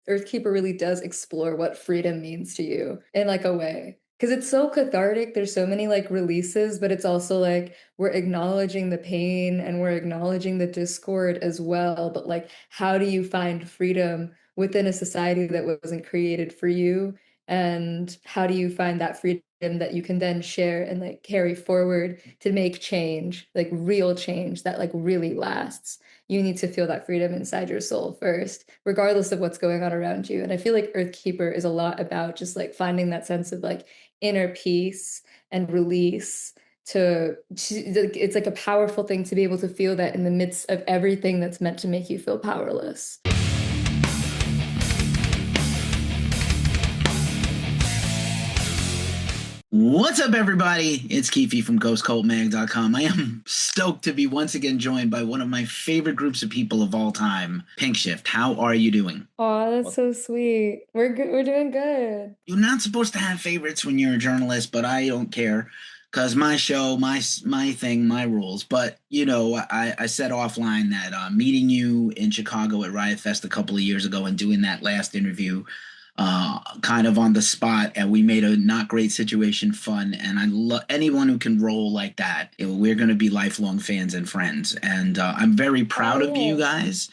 Earthkeeper really does explore what freedom means to you in like a way. Because it's so cathartic. There's so many like releases, but it's also like we're acknowledging the pain and we're acknowledging the discord as well. But like, how do you find freedom within a society that wasn't created for you? And how do you find that freedom that you can then share and like carry forward to make change, like real change that like really lasts? You need to feel that freedom inside your soul first, regardless of what's going on around you. And I feel like Earthkeeper is a lot about just like finding that sense of like inner peace and release it's like a powerful thing to be able to feel that in the midst of everything that's meant to make you feel powerless. What's up, everybody? It's Keefy from GhostCultMag.com. I am stoked to be once again joined by one of my favorite groups of people of all time, Pinkshift. How are you doing? Oh, that's so sweet. We're good. We're doing good. You're not supposed to have favorites when you're a journalist, but I don't care because my show, my thing, my rules. But you know, I said offline that meeting you in Chicago at Riot Fest a couple of years ago and doing that last interview kind of on the spot, and we made a not great situation fun. And I love anyone who can roll like that. We're going to be lifelong fans and friends. And I'm very proud of you guys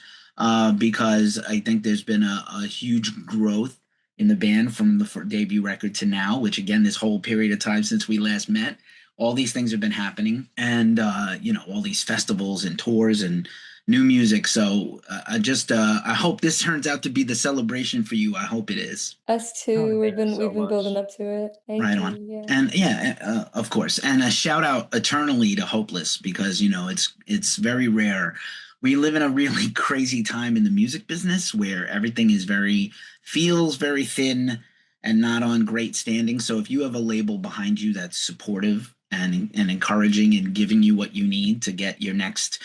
because I think there's been a huge growth in the band from the debut record to now, which again, this whole period of time since we last met, all these things have been happening. And, you know, all these festivals and tours and new music. So I hope this turns out to be the celebration for you. I hope it is. Us Oh, too. thank you so We've been building much. up to it. Thank Right you. on. Yeah. And yeah, of course. And a shout out eternally to Hopeless because you know it's very rare. We live in a really crazy time in the music business where everything is feels very thin and not on great standing. So if you have a label behind you that's supportive and encouraging and giving you what you need to get your next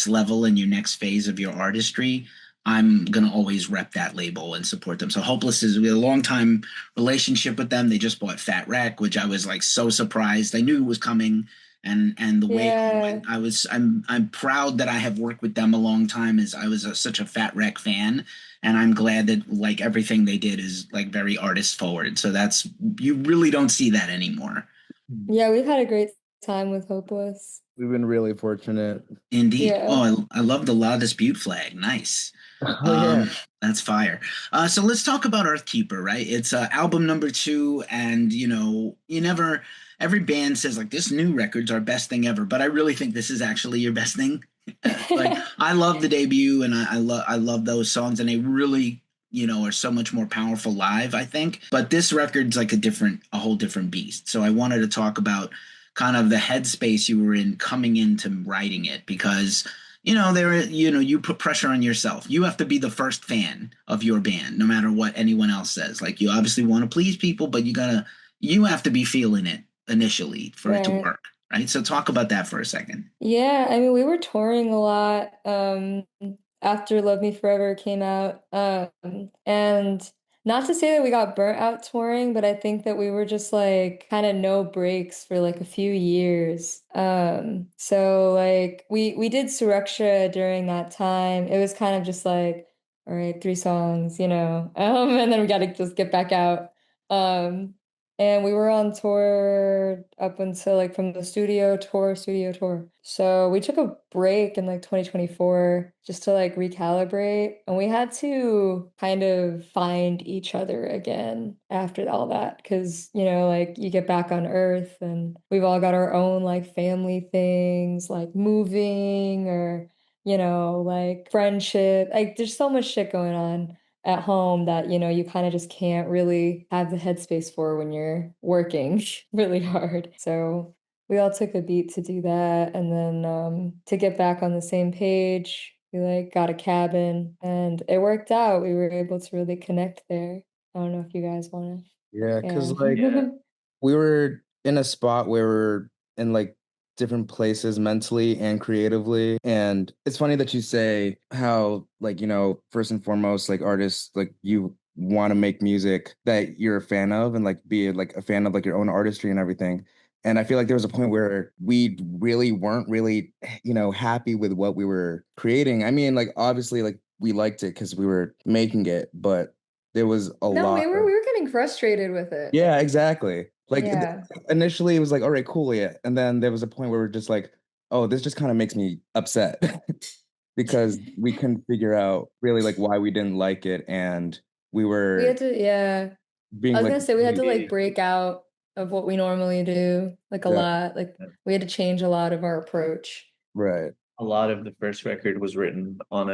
level and your next phase of your artistry, I'm gonna always rep that label and support them. So Hopeless is we had a long time relationship with them. They just bought Fat Wreck, which I was like so surprised. I knew it was coming, and the way it Yeah. went, I'm proud that I have worked with them a long time. As I was such a Fat Wreck fan, and I'm glad that like everything they did is like very artist forward. So that's you really don't see that anymore. Yeah, we've had a great time with Hopeless. We've been really fortunate. Indeed. Yeah. Oh, I love the La Dispute flag. Nice. Oh yeah. That's fire. So let's talk about Earthkeeper, right? It's album number 2, and you know, every band says like this new record's our best thing ever, but I really think this is actually your best thing. Like I love the debut, and I love those songs, and they really you know are so much more powerful live, I think. But this record's like a whole different beast. So I wanted to talk about kind of the headspace you were in coming into writing it because you know you put pressure on yourself. You have to be the first fan of your band no matter what anyone else says. Like you obviously want to please people, but you have to be feeling it initially for it to Right. work, right? So talk about that for a second. Yeah, I mean, we were touring a lot after Love Me Forever came out. And not to say that we got burnt out touring, but I think that we were just like kind of no breaks for like a few years. So like we did Suraksha during that time. It was kind of just like, all right, 3 songs, you know. And then we got to just get back out. Um, and we were on tour up until like from the studio tour. So we took a break in like 2024 just to like recalibrate. And we had to kind of find each other again after all that. Because, you know, like you get back on Earth and we've all got our own like family things, like moving or, you know, like friendship. Like there's so much shit going on at home that, you know, you kind of just can't really have the headspace for when you're working really hard. So we all took a beat to do that. And then to get back on the same page, we like got a cabin and it worked out. We were able to really connect there. I don't know if you guys want Yeah, to. because Yeah. we were in a spot where we're in like different places mentally and creatively. And it's funny that you say how like, first and foremost, like artists, like you want to make music that you're a fan of and like be like a fan of like your own artistry and everything. And I feel like there was a point where we really weren't really, happy with what we were creating. I mean, like obviously like we liked it because we were making it, but there was a No, lot we of were getting frustrated with it. yeah, exactly. Like Yeah. initially it was like, all right, cool, yeah. And then there was a point where we're just like, oh, this just kind of makes me upset because we couldn't figure out really like why we didn't like it. And we We were had to, yeah. I being was like, gonna say we had to like really, break out of what we normally do, like a yeah, lot. Like we had to change a lot of our approach. right. A lot of the first record was written on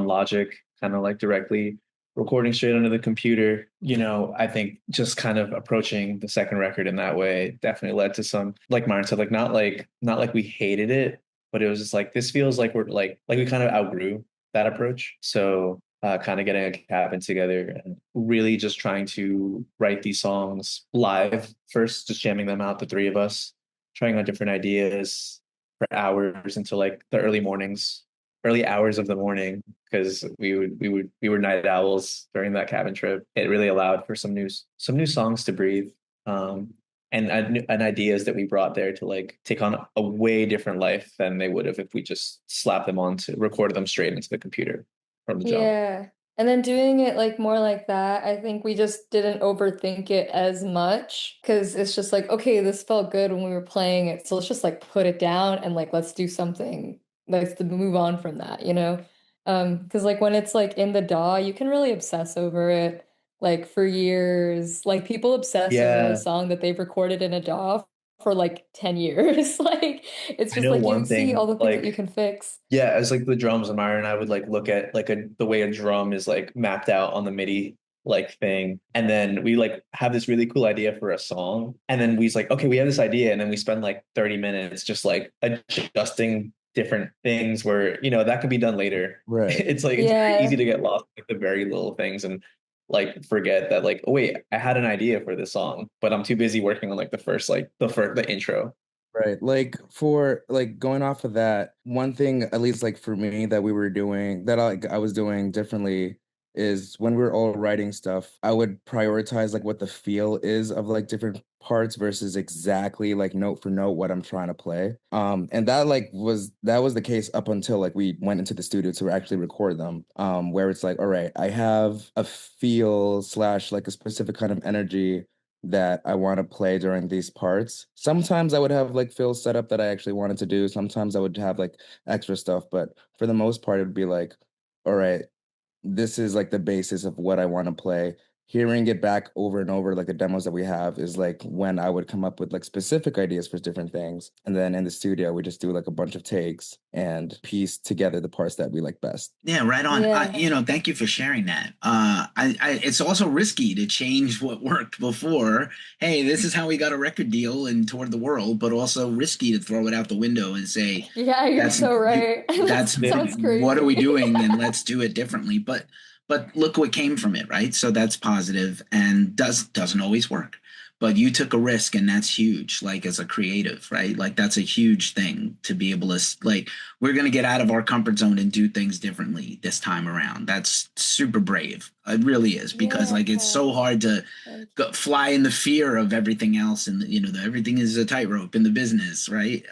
Logic, kind of like directly recording straight onto the computer. I think just kind of approaching the second record in that way definitely led to some, like Myron said, like not like we hated it, but it was just like this feels like we're like we kind of outgrew that approach. So kind of getting a cabin together and really just trying to write these songs live first, just jamming them out, the three of us, trying on different ideas for hours until like the early hours of the morning, because we were night owls during that cabin trip. It really allowed for some new songs to breathe, and ideas that we brought there to like take on a way different life than they would have if we just slapped them onto recorded them straight into the computer from the jump. Yeah. And then doing it like more like that, I think we just didn't overthink it as much because it's just like, okay, this felt good when we were playing it. So let's just like put it down and like let's do something. Let's move on from that, you know? Because like when it's like in the DAW, you can really obsess over it like for years. Like people obsess over a Yeah, song that they've recorded in a DAW for like 10 years. Like it's I just know like you one see all thing, the things that you like can fix. yeah, as like the drums, Omar and I would like look at like the way a drum is like mapped out on the MIDI like thing, and then we like have this really cool idea for a song, and then we's like, okay, we have this idea, and then we spend like 30 minutes just like adjusting different things where that could be done later. Right. It's like it's very easy Yeah. to get lost in like the very little things and like forget that like, oh wait, I had an idea for this song, but I'm too busy working on like the intro. Right. Like for like going off of that, one thing, at least like for me that we were doing that I was doing differently is when we were all writing stuff, I would prioritize like what the feel is of like different parts versus exactly like note for note what I'm trying to play. And that was the case up until like we went into the studio to actually record them. Where it's like, all right, I have a feel slash like a specific kind of energy that I want to play during these parts. Sometimes I would have like fills set up that I actually wanted to do. Sometimes I would have like extra stuff, but for the most part, it would be like, all right, this is like the basis of what I want to play. Hearing it back over and over, like the demos that we have, is like when I would come up with like specific ideas for different things. And then in the studio, we just do like a bunch of takes and piece together the parts that we like best. Yeah, right on. Yeah. Thank you for sharing that. It's also risky to change what worked before. Hey, this is how we got a record deal and toured the world, but also risky to throw it out the window and say, Yeah, you're that's so right. That that's sounds what are we crazy. doing, and let's do it differently. But look what came from it, right? So that's positive and doesn't always work. But you took a risk, and that's huge, like as a creative, right? Like that's a huge thing to be able to like we're going to get out of our comfort zone and do things differently this time around. That's super brave. It really is, because Yeah. like it's so hard to Thank fly in the fear of everything else, and everything is a tightrope in the business, right?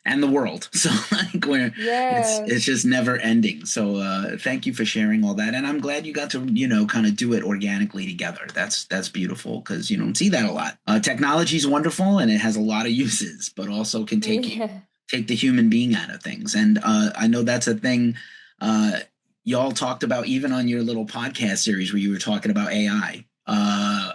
And the world. So like where you. it's Yeah. it's just never ending. So thank you for sharing all that. And I'm glad you got to, kind of do it organically together. That's beautiful, because you don't see that a lot. Technology is wonderful and it has a lot of uses, but also can Yeah. take the human being out of things. And I know that's a thing y'all talked about even on your little podcast series where you were talking about AI,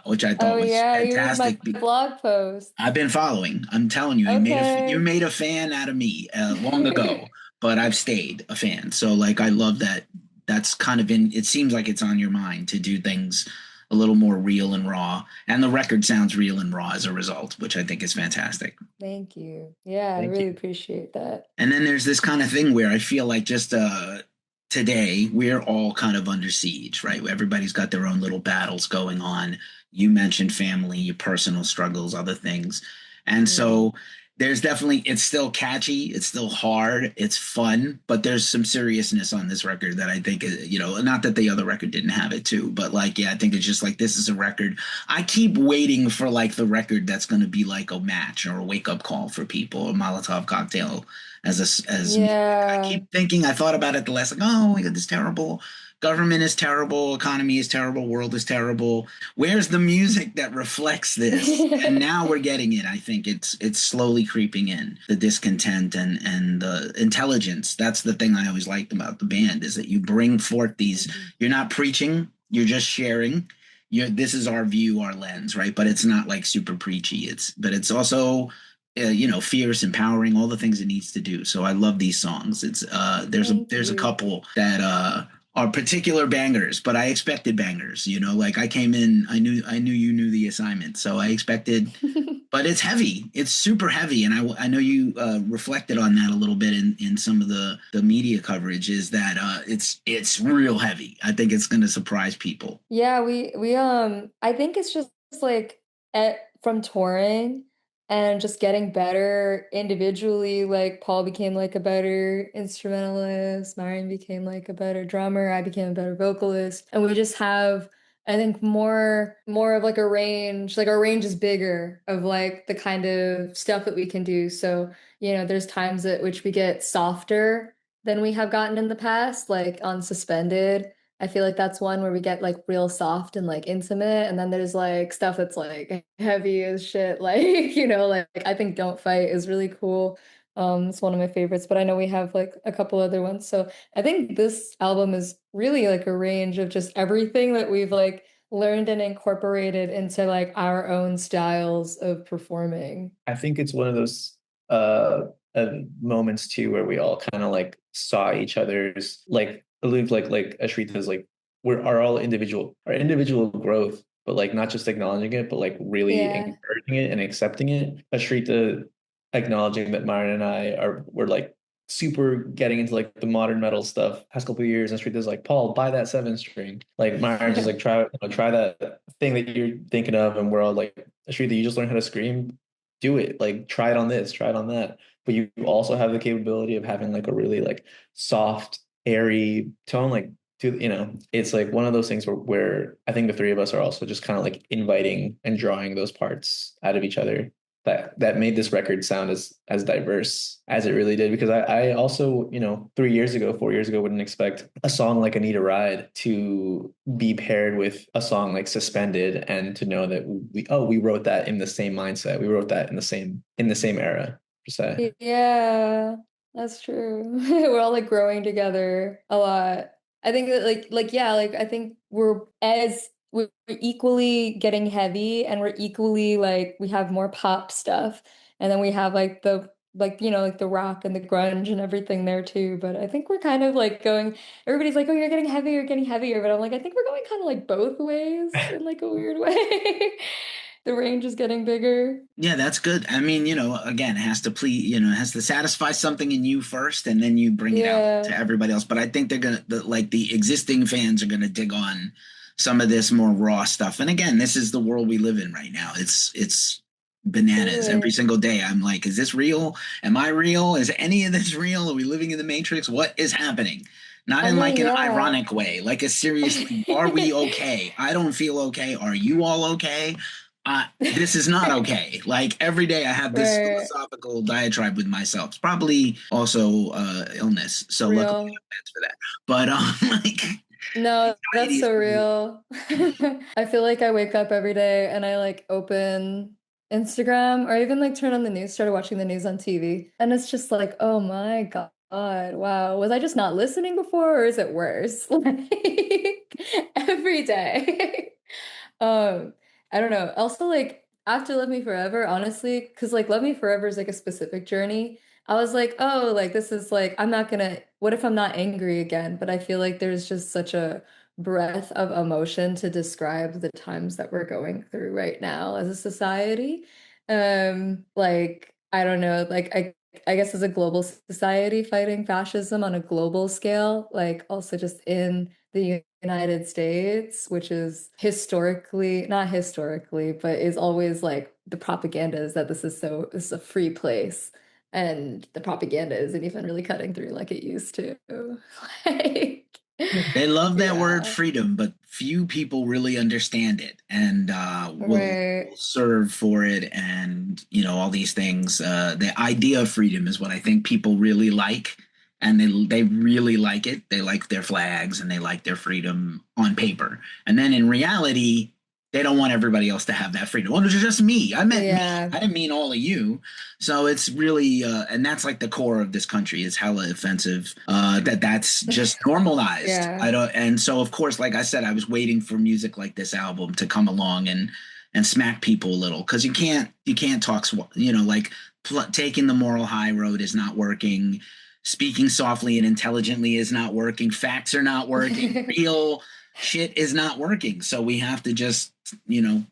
which I thought Oh was yeah, you read my fantastic. blog post. I've been following. I'm telling you, you Okay. made a fan out of me long ago, but I've stayed a fan. So like, I love that. That's kind of in. It seems like it's on your mind to do things a little more real and raw, and the record sounds real and raw as a result, which I think is fantastic. Thank you. Yeah, I Thank really you. appreciate that. And then there's this kind of thing where I feel like just today we're all kind of under siege, right? Everybody's got their own little battles going on. You mentioned family, your personal struggles, other things. And Mm. so there's definitely, it's still catchy, it's still hard, it's fun, but there's some seriousness on this record that I think not that the other record didn't have it too, but like, yeah, I think it's just like, this is a record. I keep waiting for like the record that's going to be like a match or a wake up call for people, a Molotov cocktail as music. I Yeah. keep thinking, I thought about it the last, like, oh my God, this is terrible. Government is terrible, economy is terrible, world is terrible. Where's the music that reflects this? And now we're getting it. I think it's slowly creeping in, the discontent and the intelligence. That's the thing I always liked about the band, is that you bring forth these, you're not preaching, you're just sharing. This is our view, our lens, right? But it's not like super preachy. But it's also fierce, empowering, all the things it needs to do. So I love these songs. It's Thank there's a you. couple that are particular bangers, but I expected bangers. Like I came in, I knew you knew the assignment, so I expected. But it's heavy. It's super heavy, and I know you reflected on that a little bit in some of the media coverage. Is that it's real heavy. I think it's going to surprise people. Yeah, we I think it's just like from touring and just getting better individually. Like Paul became like a better instrumentalist, Marion became like a better drummer, I became a better vocalist, and we just have, I think, more of like a range. Like our range is bigger of like the kind of stuff that we can do. So, there's times at which we get softer than we have gotten in the past, like on Suspended. I feel like that's one where we get like real soft and like intimate. And then there's like stuff that's like heavy as shit. Like, like I think Don't Fight is really cool. It's one of my favorites, but I know we have like a couple other ones. So I think this album is really like a range of just everything that we've like learned and incorporated into like our own styles of performing. I think it's one of those moments too where we all kind of like saw each other's like allude like Ashrita's like we're are all our individual growth, but like not just acknowledging it, but like really Yeah. encouraging it and accepting it. Ashrita acknowledging that Myron and I we're like super getting into like the modern metal stuff past couple of years, and Ashrita's like, Paul, buy that 7 string. Like Myron just like try that thing that you're thinking of, and we're all like, Ashrita, you just learned how to scream, do it, like try it on this, try it on that. But you also have the capability of having like a really like soft, airy tone, like it's like one of those things where I think the three of us are also just kind of like inviting and drawing those parts out of each other that made this record sound as diverse as it really did. Because I also, 3 years ago, 4 years ago, wouldn't expect a song like "I Need a Ride" to be paired with a song like "Suspended," and to know that we wrote that in the same mindset. We wrote that in the same era, per se. Yeah, that's true. We're all like growing together a lot. I think that yeah, like I think we're equally getting heavy, and we're equally like we have more pop stuff, and then we have like the like like the rock and the grunge and everything there too. But I think we're kind of like going, everybody's like, oh, you're getting heavier, but I'm like, I think we're going kind of like both ways in like a weird way. The range is getting bigger. Yeah, that's good. I mean, again, it has to it has to satisfy something in you first, and then you bring it out to Yeah. everybody else. But I think like the existing fans are gonna dig on some of this more raw stuff. And again, this is the world we live in right now. It's bananas every Totally. single day. I'm like, is this real? Am I real? Is any of this real? Are we living in the Matrix? What is happening? Not I in like mean, an yeah. ironic way, like a serious, like, are we okay? I don't feel okay. Are you all okay? This is not okay. Like every day I have this Right. philosophical diatribe with myself. It's probably also illness. So luckily Real. I'm meds for that. But like No, anxiety that's is so real. real. I feel like I wake up every day and I like open Instagram or even like turn on the news, started watching the news on TV. And it's just like, oh my God, wow. Was I just not listening before or is it worse? Like every day. Um, I don't know. Also, like after Love Me Forever, honestly, because like Love Me Forever is like a specific journey. I was like, oh, like this is like I'm not gonna. What if I'm not angry again? But I feel like there's just such a breadth of emotion to describe the times that we're going through right now as a society. Like I don't know, like I guess as a global society fighting fascism on a global scale, like also just in the United States, which is historically, not historically, but is always like the propaganda is that this is a free place. And the propaganda isn't even really cutting through like it used to. Like, They love that word yeah, freedom, but few people really understand it and will right. serve for it. And, you know, all these things. The idea of freedom is what I think people really like. And they really like it. They like their flags and they like their freedom on paper. And then in reality, they don't want everybody else to have that freedom. Well, it's just me. I meant me. Yeah. I didn't mean all of you. So it's really, and that's like the core of this country. It's hella offensive that that's just normalized. Yeah. I don't, and so of course, like I said, I was waiting for music like this album to come along and smack people a little because you can't talk, you know, like taking the moral high road is not working. Speaking softly and intelligently is not working. Facts are not working. Real shit is not working. So we have to just, you know,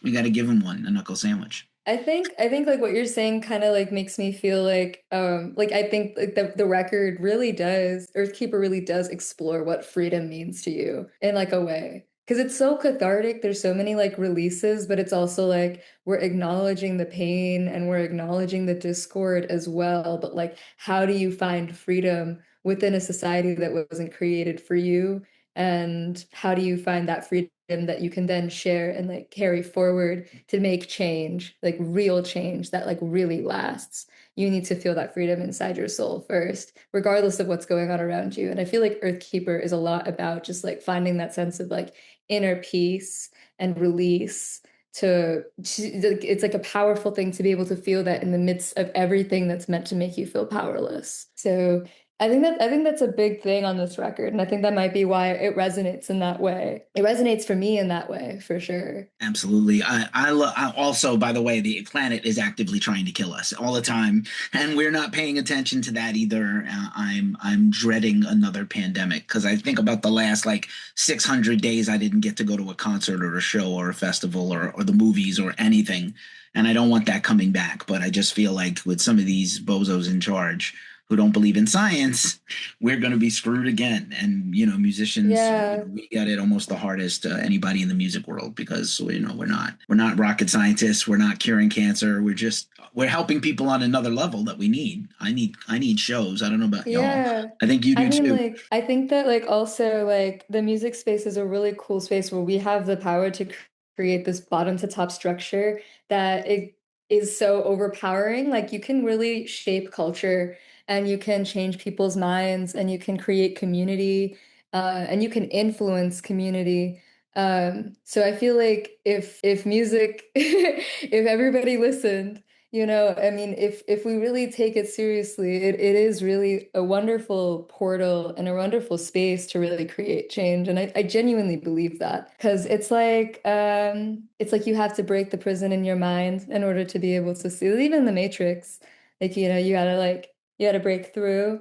we got to give them one, a knuckle sandwich. I think like what you're saying kind of like makes me feel like I think like the record really does Earthkeeper really does explore what freedom means to you in like a way. Because it's so cathartic. There's so many like releases, but it's also like we're acknowledging the pain and we're acknowledging the discord as well. But like, how do you find freedom within a society that wasn't created for you? And how do you find that freedom that you can then share and like carry forward to make change, like real change that like really lasts? You need to feel that freedom inside your soul first, regardless of what's going on around you. And I feel like Earthkeeper is a lot about just like finding that sense of like inner peace and release it's like a powerful thing to be able to feel that in the midst of everything that's meant to make you feel powerless. So I think that's a big thing on this record, and I think that might be why it resonates in that way. It resonates for me in that way, for sure. Absolutely. I also, by the way, the planet is actively trying to kill us all the time, and we're not paying attention to that either. I'm dreading another pandemic because I think about the last like 600 days I didn't get to go to a concert or a show or a festival or the movies or anything, and I don't want that coming back. But I just feel like with some of these bozos in charge who don't believe in science, we're going to be screwed again. And you know, musicians, Yeah. we got it almost the hardest anybody in the music world because you know we're not rocket scientists, we're not curing cancer, we're helping people on another level that we need. I need shows. I don't know about y'all. Yeah. I think you I do mean, too. like, I think that, like, also, like, the music space is a really cool space where we have the power to create this bottom to top structure that it is so overpowering. Like, you can really shape culture and you can change people's minds and you can create community and you can influence community. So I feel like if music, if everybody listened, you know, I mean, if we really take it seriously, it is really a wonderful portal and a wonderful space to really create change. And I genuinely believe that because it's like you have to break the prison in your mind in order to be able to see, even the Matrix, like, you know, you gotta break through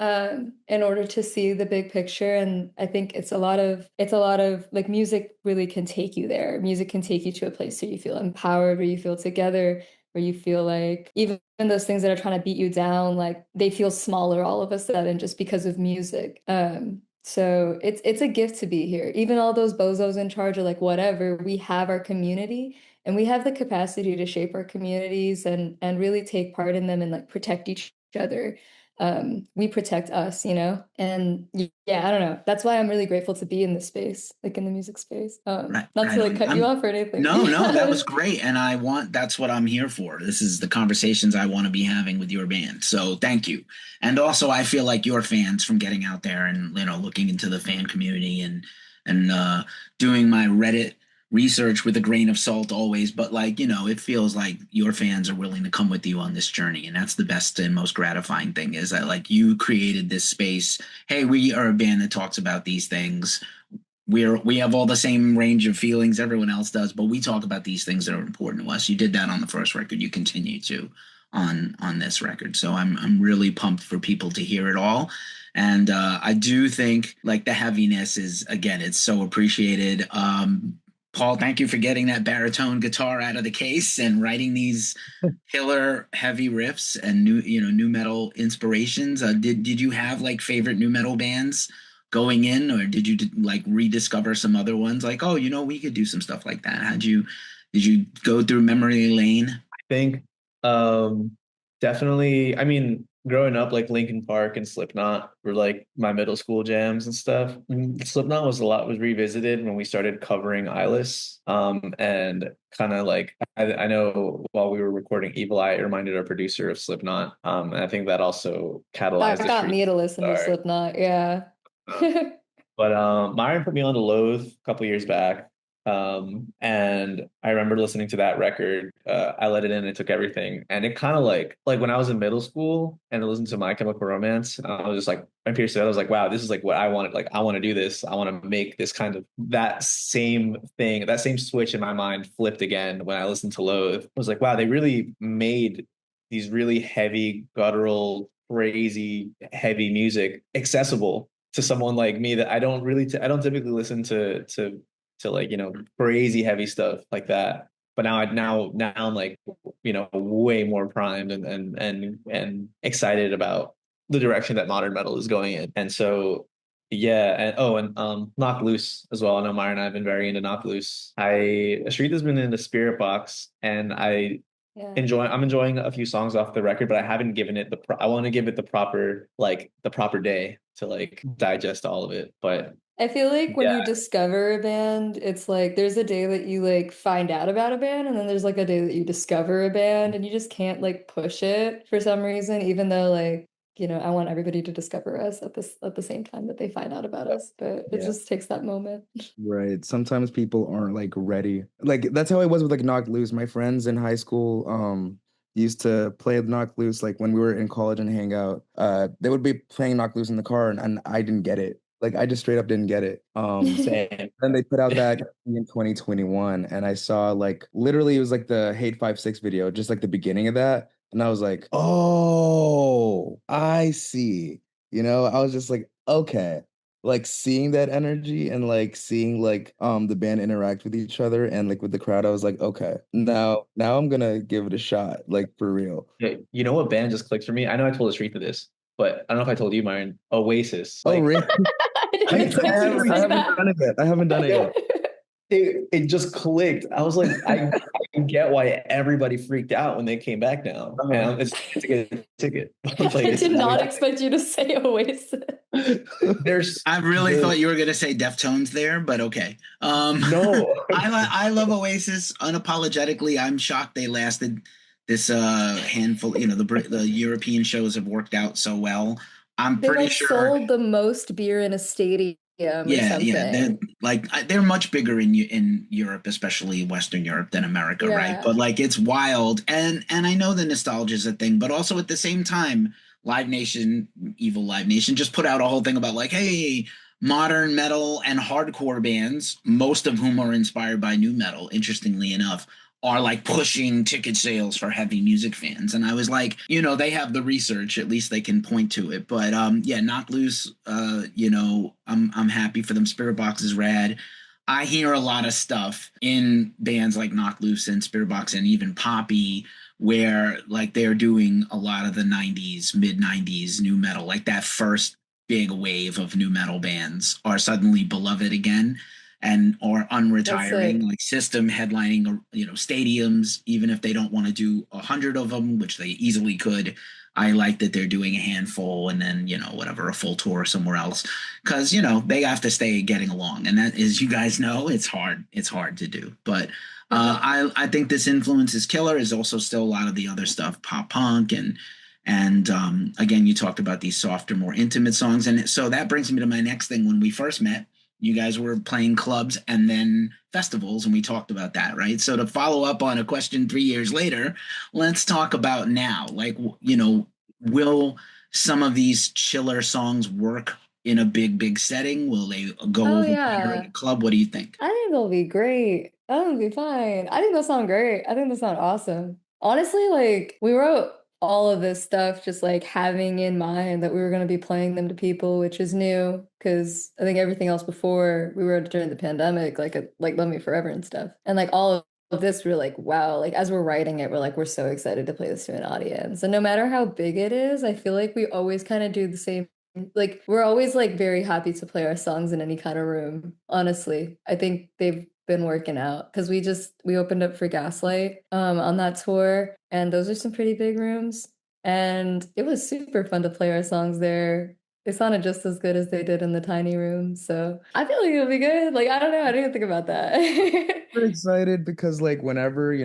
in order to see the big picture. And I think it's a lot of like music really can take you there. Music can take you to a place where you feel empowered, where you feel together, where you feel like even those things that are trying to beat you down, like they feel smaller all of a sudden just because of music. So it's a gift to be here. Even all those bozos in charge are like, whatever, we have our community and we have the capacity to shape our communities and really take part in them and like protect each other. We protect us, you know? And yeah, I don't know. That's why I'm really grateful to be in this space, like in the music space. Right, Not to right like on. cut you off or anything. No, that Yeah. was great, and that's what I'm here for. This is the conversations I want to be having with your band. So thank you. And also, I feel like your fans from getting out there and you know looking into the fan community and doing my Reddit research with a grain of salt always. But like you know, it feels like your fans are willing to come with you on this journey, and that's the best and most gratifying thing is that like you created this space. Hey, we are a band that talks about these things. We have all the same range of feelings everyone else does, but we talk about these things that are important to us. You did that on the first record. You continue to on this record. So I'm really pumped for people to hear it all. And I do think like the heaviness is again, it's so appreciated. Paul, thank you for getting that baritone guitar out of the case and writing these killer heavy riffs and new metal inspirations. Did you have like favorite new metal bands going in, or did you like rediscover some other ones? Like, oh, we could do some stuff like that. Did you go through memory lane? Think definitely, I mean, growing up, like Linkin Park and Slipknot were like my middle school jams and stuff. Slipknot was revisited when we started covering Eyeless. And kind of like I know while we were recording Evil Eye, it reminded our producer of Slipknot. And I think that also catalyzed That the got street. me to listen to Sorry. Slipknot, yeah. But Myron put me on to Loathe a couple years back. And I remember listening to that record. I let it in and took everything. And it kind of like when I was in middle school and I listened to My Chemical Romance, I was just like, and Pierce, I was like, wow, this is like what I wanted. Like, I want to do this. I want to make this kind of that same thing, that same switch in my mind flipped again when I listened to Loathe. I was like, wow, they really made these really heavy, guttural, crazy, heavy music accessible to someone like me that I don't typically listen to like, crazy heavy stuff like that. But now I'm like, way more primed and excited about the direction that modern metal is going in. And so yeah, and Knock Loose as well. I know Myra and I have been very into Knock Loose. Ashrita's been into Spirit Box, and Yeah. I'm enjoying a few songs off the record, but I haven't given it I want to give it the proper day to like digest all of it. But I feel like when yeah, you discover a band, it's like there's a day that you like find out about a band, and then there's like a day that you discover a band, and you just can't like push it for some reason, even though like, I want everybody to discover us at the same time that they find out about us, but it Yeah. just takes that moment. Right. Sometimes people aren't like ready. Like that's how I was with like Knock Loose. My friends in high school used to play Knock Loose like when we were in college and hang out. They would be playing Knock Loose in the car and I didn't get it. Like I just straight up didn't get it. same. Then they put out that in 2021 and I saw like literally it was like the Hate 56 video, just like the beginning of that. And I was like, oh, I see. I was just like, okay, like seeing that energy and like seeing like the band interact with each other and like with the crowd, I was like, okay, now I'm gonna give it a shot, like for real. Yeah, you know what band just clicked for me? I know I told Ashrita this, but I don't know if I told you, Myron. Oasis. Oh, Like really? I didn't it expect clicked you to for I say me. haven't that. done it yet. I haven't done it Yo, yet. it just clicked. I was like, I can get why everybody freaked out when they came back now. And Uh-huh. it's to get a ticket. Like I it's did not always expect you to say Oasis. there's I really the thought you were gonna say Deftones there, but okay. no. I love Oasis unapologetically. I'm shocked they lasted this handful. The European shows have worked out so well. I'm They pretty like sure. sold the most beer in a stadium or Yeah. They're something. like they're much bigger in Europe, especially Western Europe, than America, right? But Yeah. like it's wild, and I know the nostalgia is a thing, but also at the same time, Live Nation, evil Live Nation, just put out a whole thing about like, hey, modern metal and hardcore bands, most of whom are inspired by new metal, interestingly enough, are like pushing ticket sales for heavy music fans. And I was like, they have the research, at least they can point to it. But yeah, Knock Loose, I'm happy for them. Spirit Box is rad. I hear a lot of stuff in bands like Knock Loose and Spirit Box and even Poppy where like they're doing a lot of the 90s, mid 90s new metal, like that first big wave of new metal bands are suddenly beloved again and or That's unretiring, sick. like System headlining, stadiums, even if they don't want to do 100 of them, which they easily could. I like that they're doing a handful and then whatever, a full tour somewhere else, because they have to stay getting along, and that, as you guys know, it's hard. It's hard to do, but I think this influence is killer. Is also still a lot of the other stuff, pop punk and again, you talked about these softer, more intimate songs, and so that brings me to my next thing. When we first met, you guys were playing clubs and then festivals, and we talked about that, right? So to follow up on a question 3 years later, let's talk about now. Like, will some of these chiller songs work in a big setting? Will they go Oh over better at a yeah. club? What do you think? I think they'll be great. I think they'll be fine. I think they'll sound great. I think they'll sound awesome. Honestly, like we wrote all of this stuff just like having in mind that we were going to be playing them to people, which is new because I think everything else before we wrote during the pandemic, like Love Me Forever and stuff. And like all of this, we're like, wow, like as we're writing it, we're like, we're so excited to play this to an audience. And no matter how big it is, I feel like we always kind of do the same Like we're always like very happy to play our songs in any kind of room. Honestly, I think they've been working out because we opened up for Gaslight on that tour, and those are some pretty big rooms, and it was super fun to play our songs there. They sounded just as good as they did in the tiny room, so I feel like it'll be good. Like I don't know, I didn't even think about that. Super excited because like whenever,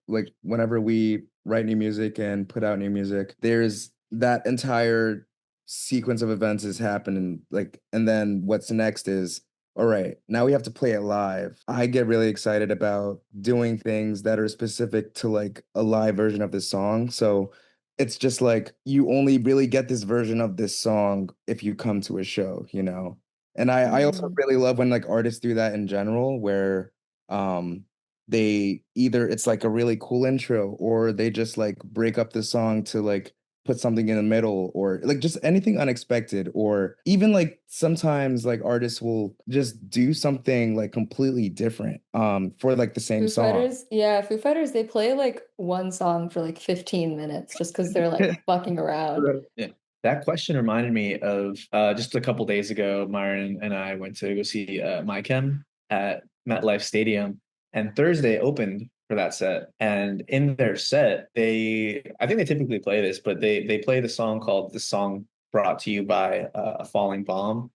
like whenever we write new music and put out new music, there's that entire sequence of events is happening. Like, and then what's next is, all right, now we have to play it live. I get really excited about doing things that are specific to like a live version of this song. So it's just like you only really get this version of this song if you come to a show, you know? And I also Mhm. really love when like artists do that in general, where um they either it's like a really cool intro or they just like break up the song to like put something in the middle or like just anything unexpected, or even like sometimes like artists will just do something like completely different for like the same Foo song. Fighters, yeah, Foo Fighters, they play like one song for like 15 minutes just because they're like fucking around. Right. Yeah. That question reminded me of just a couple days ago, Myron and I went to go see My Chem at MetLife Stadium, and Thursday opened for that set. And in their set, I think they typically play this, but they play the song called "The Song Brought to You by a Falling Bomb,"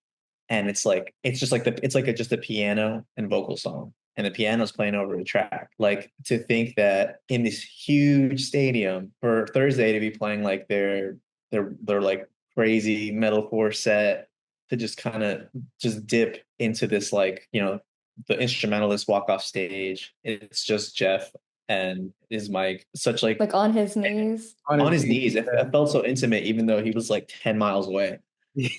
and it's just like just a piano and vocal song, and the piano's playing over the track. Like, to think that in this huge stadium for Thursday to be playing like their like crazy metalcore set, to just kind of just dip into this, like, the instrumentalists walk off stage, it's just Jeff and his mic, such like Like on his knees. on his Honestly, knees. It felt so intimate even though he was like 10 miles away.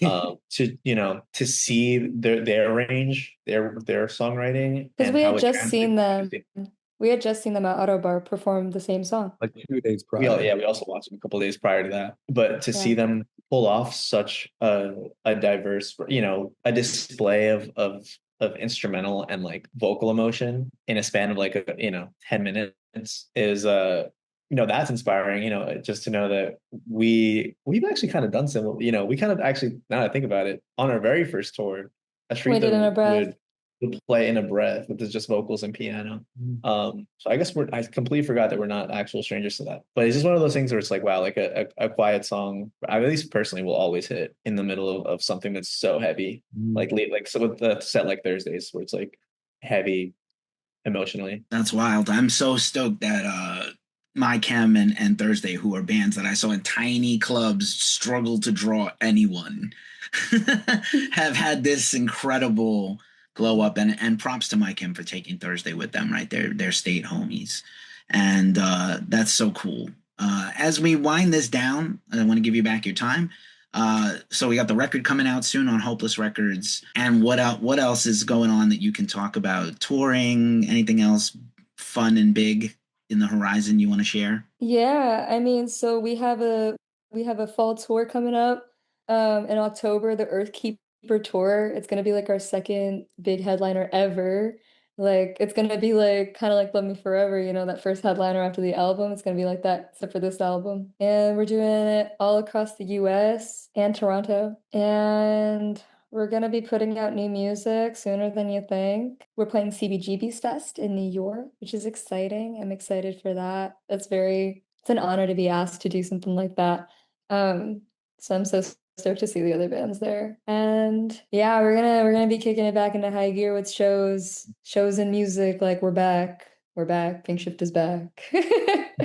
To see their range, their songwriting, Because and we how had it just seen translates to them. music. We had just seen them at Autobar perform the same song. like 2 days prior. We also watched them a couple of days prior to that. But to see Yeah. them pull off such a diverse, a display of instrumental and like vocal emotion in a span of like 10 minutes is that's inspiring, just to know that we've actually kind of done some, we kind of actually, now that I think about it, on our very first tour, We did in a Ashritha breath. would play in a breath with just vocals and piano. So I guess I completely forgot that we're not actual strangers to that. But it's just one of those things where it's like, wow, like a quiet song, I at least personally will always hit in the middle of something that's so heavy. Mm. Like so with the set like Thursdays, where it's like heavy emotionally. That's wild. I'm so stoked that My Chem and Thursday, who are bands that I saw in tiny clubs struggle to draw anyone, have had this incredible glow up, and props to My Chem for taking Thursday with them, right? They're state homies. And that's so cool. As we wind this down, I want to give you back your time. So we got the record coming out soon on Hopeless Records. And what else is going on that you can talk about? Touring, anything else fun and big in the horizon you want to share? Yeah, I mean, so we have a fall tour coming up in October, the Earthkeeper tour. It's gonna be like our second big headliner ever. Like it's gonna be like kind of like Love Me Forever, that first headliner after the album. It's gonna be like that, except for this album. And we're doing it all across the US and Toronto. And we're gonna be putting out new music sooner than you think. We're playing CBGB's Fest in New York, which is exciting. I'm excited for that. It's an honor to be asked to do something like that. Um, so I'm so stoked to see the other bands there. And yeah, we're gonna be kicking it back into high gear with shows and music. Like we're back. We're back. Pinkshift is back.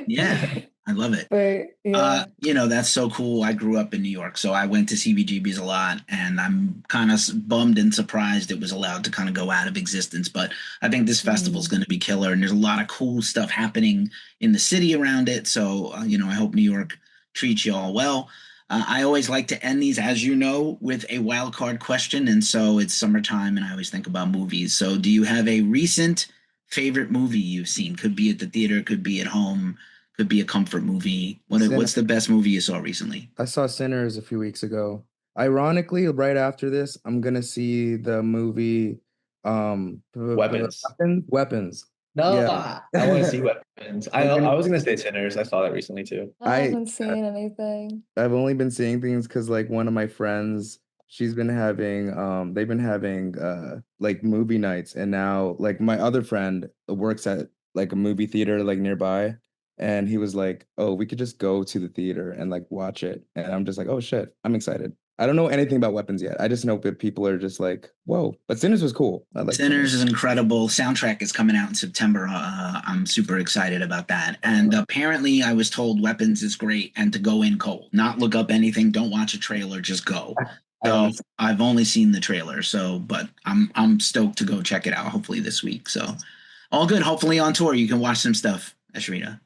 Yeah, I love it. But yeah. That's so cool. I grew up in New York, so I went to CBGB's a lot, and I'm kind of bummed and surprised it was allowed to kind of go out of existence. But I think this festival is Mm. going to be killer, and there's a lot of cool stuff happening in the city around it. So, I hope New York treats you all well. I always like to end these, as you know, with a wild card question, and so it's summertime, and I always think about movies. So, do you have a recent favorite movie you've seen? Could be at the theater, could be at home, could be a comfort movie. What's the best movie you saw recently? I saw Sinners a few weeks ago. Ironically, right after this, I'm gonna see the movie Weapons. Weapons. No, Yeah. I want to see Weapons. I was gonna say Sinners. I saw that recently too. I I haven't seen anything. I've only been seeing things because like one of my friends, she's been having they've been having like movie nights, and now like my other friend works at like a movie theater like nearby, and he was like, "Oh, we could just go to the theater and like watch it." And I'm just like, "Oh shit, I'm excited." I don't know anything about Weapons yet. I just know that people are just like, "Whoa." But Sinners was cool. I like Sinners Sinners. is incredible. Soundtrack is coming out in September. I'm super excited about that. And apparently, I was told Weapons is great and to go in cold, not look up anything, don't watch a trailer, just go. I So want to. I've only seen the trailer, so but I'm stoked to go check it out. Hopefully this week. So all good. Hopefully on tour you can watch some stuff, Ashrita.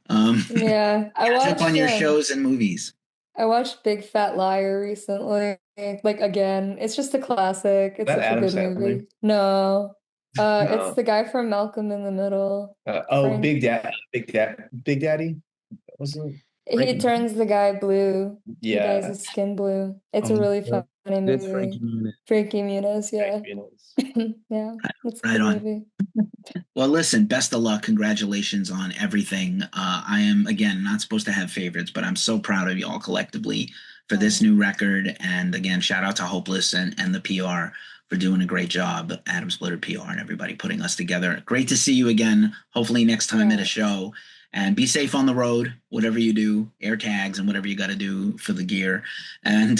Yeah, Catch up on your shows and movies. I watched Big Fat Liar recently. Like again, it's just a classic. It's That such a Adam good Sandler. movie. No. It's No. the guy from Malcolm in the Middle. Oh, Frank. Big Daddy. Was it He Frankie? turns the guy blue. He dyes Yeah. his skin blue. It's a Um, really uh, funny It's Frankie movie. Muniz. Frankie Muniz, yeah. you know, Yeah, it's a Right good on. movie. Well, listen, best of luck. Congratulations on everything. I am, again, not supposed to have favorites, but I'm so proud of you all collectively for this new record. And again, shout out to Hopeless and the PR for doing a great job, Atomsplitt PR and everybody putting us together. Great to see you again. Hopefully next time at a Yeah. show. And be safe on the road, whatever you do, air tags and whatever you got to do for the gear. And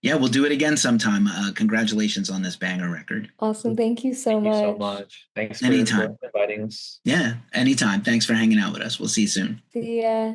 yeah, we'll do it again sometime. Congratulations on this banger record. Awesome. Thank you so thank you so much. much. Thanks for Anytime. inviting us. Yeah, anytime. Thanks for hanging out with us. We'll see you soon. See ya.